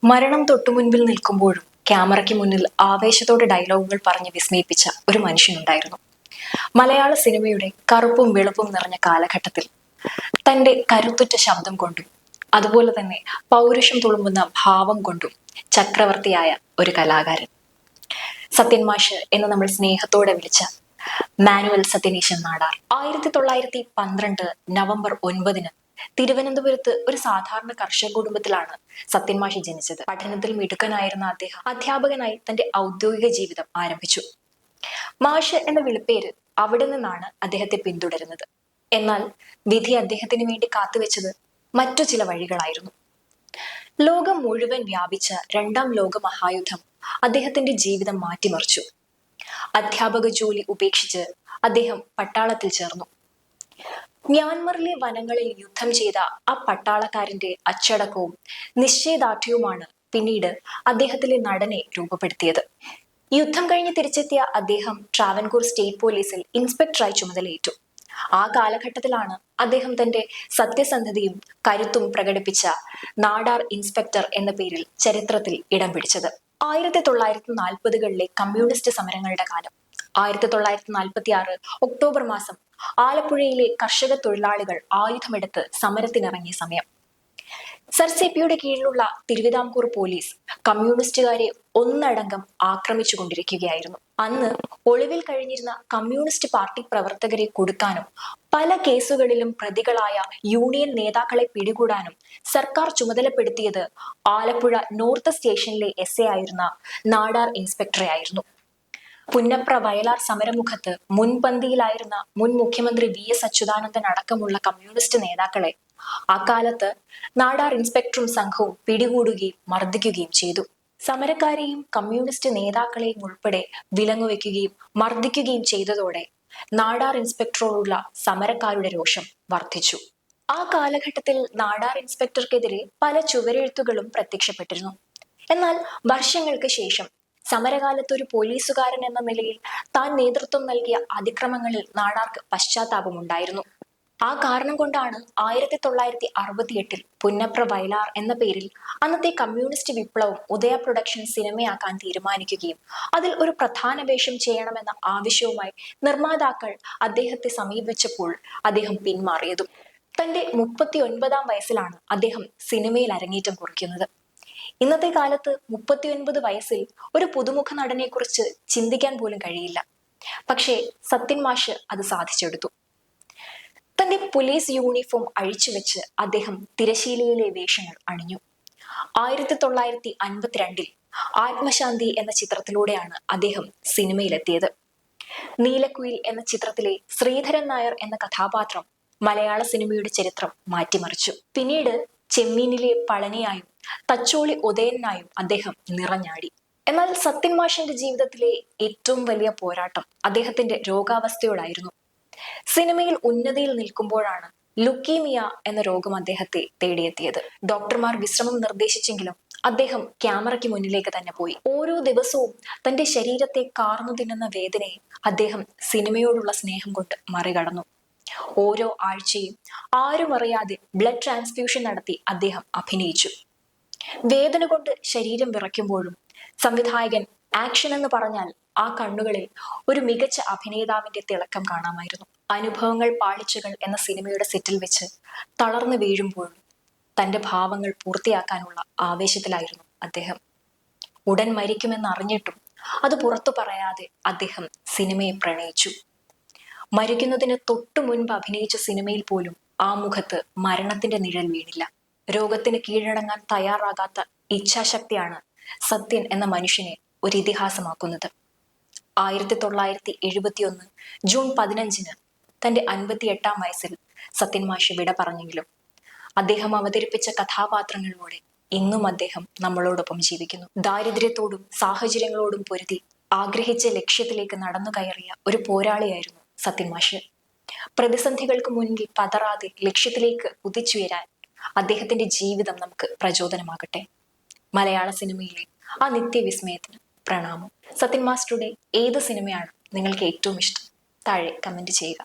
മരണം തൊട്ടുമുൻപിൽ നിൽക്കുമ്പോഴും ക്യാമറയ്ക്ക് മുന്നിൽ ആവേശത്തോടെ ഡയലോഗുകൾ പറഞ്ഞ് വിസ്മയിപ്പിച്ച ഒരു മനുഷ്യനുണ്ടായിരുന്നു. മലയാള സിനിമയുടെ കറുപ്പും വെളുപ്പും നിറഞ്ഞ കാലഘട്ടത്തിൽ തന്റെ കരുത്തുറ്റ ശബ്ദം കൊണ്ടും അതുപോലെ തന്നെ പൗരുഷം തുളുമ്പുന്ന ഭാവം കൊണ്ടും ചക്രവർത്തിയായ ഒരു കലാകാരൻ, സത്യൻ മാഷ് എന്ന് നമ്മൾ സ്നേഹത്തോടെ വിളിച്ച മാനുവൽ സത്യനീശൻ നാടാർ. 1912 നവംബർ 9 തിരുവനന്തപുരത്ത് ഒരു സാധാരണ കർഷക കുടുംബത്തിലാണ് സത്യൻ മാഷി ജനിച്ചത്. പഠനത്തിൽ മിടുക്കനായിരുന്ന അദ്ദേഹം അധ്യാപകനായി തന്റെ ഔദ്യോഗിക ജീവിതം ആരംഭിച്ചു. മാഷ് എന്ന വിളിപ്പേര് അവിടെ നിന്നാണ് അദ്ദേഹത്തെ പിന്തുടരുന്നത്. എന്നാൽ വിധി അദ്ദേഹത്തിന് വേണ്ടി കാത്തുവെച്ചത് മറ്റു ചില വഴികളായിരുന്നു. ലോകം മുഴുവൻ വ്യാപിച്ച രണ്ടാം ലോക മഹായുദ്ധം അദ്ദേഹത്തിന്റെ ജീവിതം മാറ്റിമറിച്ചു. അധ്യാപക ജോലി ഉപേക്ഷിച്ച് അദ്ദേഹം പട്ടാളത്തിൽ ചേർന്നു. മ്യാൻമറിലെ വനങ്ങളിൽ യുദ്ധം ചെയ്ത ആ പട്ടാളക്കാരന്റെ അച്ചടക്കവും നിശ്ചയദാർഢ്യവുമാണ് പിന്നീട് അദ്ദേഹത്തിലെ നടനെ രൂപപ്പെടുത്തിയത്. യുദ്ധം കഴിഞ്ഞ് തിരിച്ചെത്തിയ അദ്ദേഹം ട്രാവൻകൂർ സ്റ്റേറ്റ് പോലീസിൽ ഇൻസ്പെക്ടറായി ചുമതലയേറ്റു. ആ കാലഘട്ടത്തിലാണ് അദ്ദേഹം തന്റെ സത്യസന്ധതയും കരുത്തും പ്രകടിപ്പിച്ച നാടാർ ഇൻസ്പെക്ടർ എന്ന പേരിൽ ചരിത്രത്തിൽ ഇടം പിടിച്ചത്. 1940കളിലെ കമ്മ്യൂണിസ്റ്റ് സമരങ്ങളുടെ കാലം. 1946 ഒക്ടോബർ മാസം ആലപ്പുഴയിലെ കർഷക തൊഴിലാളികൾ ആയുധമെടുത്ത് സമരത്തിനിറങ്ങിയ സമയം. സർ സിപിയുടെ കീഴിലുള്ള തിരുവിതാംകൂർ പോലീസ് കമ്മ്യൂണിസ്റ്റുകാരെ ഒന്നടങ്കം ആക്രമിച്ചു കൊണ്ടിരിക്കുകയായിരുന്നു. അന്ന് ഒളിവിൽ കഴിഞ്ഞിരുന്ന കമ്മ്യൂണിസ്റ്റ് പാർട്ടി പ്രവർത്തകരെ കൊടുക്കാനും പല കേസുകളിലും പ്രതികളായ യൂണിയൻ നേതാക്കളെ പിടികൂടാനും സർക്കാർ ചുമതലപ്പെടുത്തിയത് ആലപ്പുഴ നോർത്ത് സ്റ്റേഷനിലെ എസ് എ ആയിരുന്ന നാടാർ ഇൻസ്പെക്ടറെ ആയിരുന്നു. പുന്നപ്ര വയലാർ സമരമുഖത്ത് മുൻപന്തിയിലായിരുന്ന മുൻ മുഖ്യമന്ത്രി VS അച്യുതാനന്ദൻ അടക്കമുള്ള കമ്മ്യൂണിസ്റ്റ് നേതാക്കളെ അക്കാലത്ത് നാടാർ ഇൻസ്പെക്ടറും സംഘവും പിടികൂടുകയും മർദ്ദിക്കുകയും ചെയ്തു. സമരക്കാരെയും കമ്മ്യൂണിസ്റ്റ് നേതാക്കളെയും ഉൾപ്പെടെ വിലങ്ങുവെക്കുകയും മർദ്ദിക്കുകയും ചെയ്തതോടെ നാടാർ ഇൻസ്പെക്ടറോടുള്ള സമരക്കാരുടെ രോഷം വർദ്ധിച്ചു. ആ കാലഘട്ടത്തിൽ നാടാർ ഇൻസ്പെക്ടർക്കെതിരെ പല ചുവരെഴുത്തുകളും പ്രത്യക്ഷപ്പെട്ടിരുന്നു. എന്നാൽ വർഷങ്ങൾക്ക് ശേഷം സമരകാലത്ത് ഒരു പോലീസുകാരൻ എന്ന നിലയിൽ താൻ നേതൃത്വം നൽകിയ അതിക്രമങ്ങളിൽ നാടാർക്ക് പശ്ചാത്താപമുണ്ടായിരുന്നു. ആ കാരണം കൊണ്ടാണ് 1968 പുന്നപ്ര വയലാർ എന്ന പേരിൽ അന്നത്തെ കമ്മ്യൂണിസ്റ്റ് വിപ്ലവം ഉദയ പ്രൊഡക്ഷൻ സിനിമയാക്കാൻ തീരുമാനിക്കുകയും അതിൽ ഒരു പ്രധാന വേഷം ചെയ്യണമെന്ന ആവശ്യവുമായി നിർമ്മാതാക്കൾ അദ്ദേഹത്തെ സമീപിച്ചപ്പോൾ അദ്ദേഹം പിന്മാറിയതും. തന്റെ 39ാം വയസ്സിലാണ് അദ്ദേഹം സിനിമയിൽ അരങ്ങേറ്റം കുറിക്കുന്നത്. ഇന്നത്തെ കാലത്ത് 39 വയസ്സിൽ ഒരു പുതുമുഖ നടനെ കുറിച്ച് ചിന്തിക്കാൻ പോലും കഴിയില്ല. പക്ഷേ സത്യൻ മാഷ് അത് സാധിച്ചെടുത്തു. തന്റെ പോലീസ് യൂണിഫോം അഴിച്ചുവെച്ച് അദ്ദേഹം തിരശീലയിലെ വേഷങ്ങൾ അണിഞ്ഞു. 1952 ആത്മശാന്തി എന്ന ചിത്രത്തിലൂടെയാണ് അദ്ദേഹം സിനിമയിലെത്തിയത്. നീലക്കുയിൽ എന്ന ചിത്രത്തിലെ ശ്രീധരൻ നായർ എന്ന കഥാപാത്രം മലയാള സിനിമയുടെ ചരിത്രം മാറ്റിമറിച്ചു. പിന്നീട് ചെമ്മീനിലെ പളനിയായും തച്ചോളി ഉദയനായും അദ്ദേഹം നിറഞ്ഞാടി. എന്നാൽ സത്യൻ മാഷിന്റെ ജീവിതത്തിലെ ഏറ്റവും വലിയ പോരാട്ടം അദ്ദേഹത്തിന്റെ രോഗാവസ്ഥയോടായിരുന്നു. സിനിമയിൽ ഉന്നതിയിൽ നിൽക്കുമ്പോഴാണ് ലുക്കീമിയ എന്ന രോഗം അദ്ദേഹത്തെ തേടിയെത്തിയത്. ഡോക്ടർമാർ വിശ്രമം നിർദ്ദേശിച്ചെങ്കിലും അദ്ദേഹം ക്യാമറയ്ക്ക് മുന്നിലേക്ക് തന്നെ പോയി. ഓരോ ദിവസവും തന്റെ ശരീരത്തെ കാർന്നു തിന്നുന്ന വേദനയെ അദ്ദേഹം സിനിമയോടുള്ള സ്നേഹം കൊണ്ട് മറികടന്നു. ഓരോ ആഴ്ചയും ആരും അറിയാതെ ബ്ലഡ് ട്രാൻസ്ഫ്യൂഷൻ നടത്തി അദ്ദേഹം അഭിനയിച്ചു. വേദന കൊണ്ട് ശരീരം വിറയ്ക്കുമ്പോഴും സംവിധായകൻ ആക്ഷൻ എന്ന് പറഞ്ഞാൽ ആ കണ്ണുകളിൽ ഒരു മികച്ച അഭിനേതാവിന്റെ തിളക്കം കാണാമായിരുന്നു. അനുഭവങ്ങൾ പാളിച്ചകൾ എന്ന സിനിമയുടെ സെറ്റിൽ വെച്ച് തളർന്നു വീഴുമ്പോഴും തന്റെ ഭാവങ്ങൾ പൂർത്തിയാക്കാനുള്ള ആവേശത്തിലായിരുന്നു അദ്ദേഹം. ഉടൻ മരിക്കുമെന്ന് അറിഞ്ഞിട്ടും അത് പുറത്തു പറയാതെ അദ്ദേഹം സിനിമയെ പ്രണയിച്ചു. മരിക്കുന്നതിന് തൊട്ടു മുൻപ് അഭിനയിച്ച സിനിമയിൽ പോലും ആ മുഖത്ത് മരണത്തിന്റെ നിഴൽ വീണില്ല. രോഗത്തിന് കീഴടങ്ങാൻ തയ്യാറാകാത്ത ഇച്ഛാശക്തിയാണ് സത്യൻ എന്ന മനുഷ്യനെ ഒരു ഇതിഹാസമാക്കുന്നത്. 1971 ജൂൺ 15 തന്റെ 58ാം വയസ്സിൽ സത്യൻ മാഷ് വിട പറഞ്ഞെങ്കിലും അദ്ദേഹം അവതരിപ്പിച്ച കഥാപാത്രങ്ങളിലൂടെ ഇന്നും അദ്ദേഹം നമ്മളോടൊപ്പം ജീവിക്കുന്നു. ദാരിദ്ര്യത്തോടും സാഹചര്യങ്ങളോടും പൊരുതി ആഗ്രഹിച്ച ലക്ഷ്യത്തിലേക്ക് നടന്നു കയറിയ ഒരു പോരാളിയായിരുന്നു സത്യൻ മാഷ്. പ്രതിസന്ധികൾക്ക് മുന്നിൽ പതറാതെ ലക്ഷ്യത്തിലേക്ക് കുതിച്ചുയരാൻ അദ്ദേഹത്തിന്റെ ജീവിതം നമുക്ക് പ്രചോദനമാകട്ടെ. മലയാള സിനിമയിലെ ആ നിത്യവിസ്മയത്തിന് പ്രണാമം. സത്യൻ മാസ്റ്ററുടെ ഏത് സിനിമയാണ് നിങ്ങൾക്ക് ഏറ്റവും ഇഷ്ടം? താഴെ കമന്റ് ചെയ്യുക.